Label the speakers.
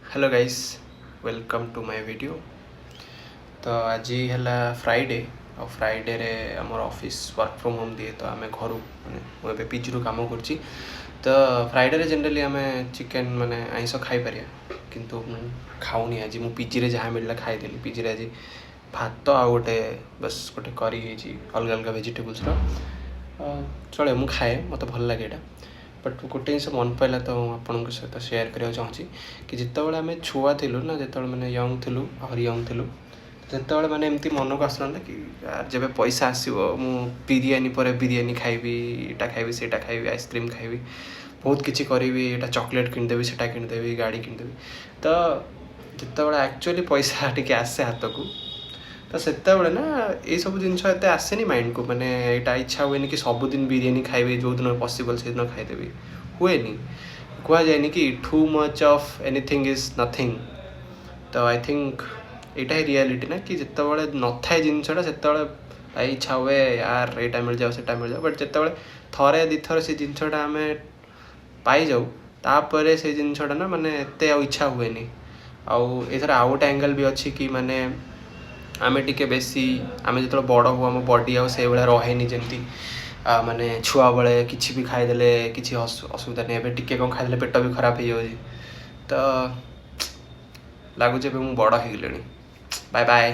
Speaker 1: Hello guys welcome to my video. तो आज है फ्राइडे और फ्राइडे रे आमर ऑफिस वर्क फ्रॉम होम दिए तो आम घर माने पीजी रू काम कर तो फ्राइडे रे जनरली आम चिकेन माने आइंस खाई पारे किंतु खाऊनी आज मु पीजी रे जहाँ मिलला खाईदेली। पीजी रे आज भात आ गोटे बस गोटे करी अलग अलग वेजिटेबल्स चले मु खाए मत भल लगे यहाँ बट गोटे जिन मन पाला तो आपण सहित सेयार करने चाहूँगी कि जितेबाला आम छुआ थिलु ना जो मैंने यंग थिलु आहरी यंग थिलु जितेबाला मैंने एमती मन को आसला कि यार जब पैसा आसो मु बिरियानी पर बिरियानी खाइबी इटा खाइबी सेटा खाइबी आइसक्रीम खाइबी बहुत किसी करी एटा चॉकलेट किनदेवी सेटा किनदेवी गाड़ी किनदेवी। तो जितेबाला एक्चुअली पैसा टी आसे हाथ को तो सेत ना ये सब जिन आसेनि माइंड को माने यहाँ इच्छा हुए कि सबुदिन बिरियानी खाइबे जो दिन पॉसिबल से दिन खाईदेवी हुए कह जाए कि too much of anything is nothing. तो आई थिंक यहाँ रियलिटी ना कि जितेबाला न थाए जिनसा से इच्छा हुए यार यहाँ मिल जाओ से मिल जाओ बट जितेबाला थरे दी थर से जिनसा आम पाई जाऊ तापर से जिनसा ना माने एत इच्छा हुए आउ एथर आउ गोटे एंगल भी अच्छी कि माने आमे टिके बेसी आमे जो बड़ हो आम बॉडी आसे भाया रहे जमी माने छुआ बेले किसी भी खाईदे किसी असुविधा नहीं एवं टिके कौन खाईदे पेट भी खराब हो जाए। तो लगुच मुझे बड़ हो गली। Bye bye.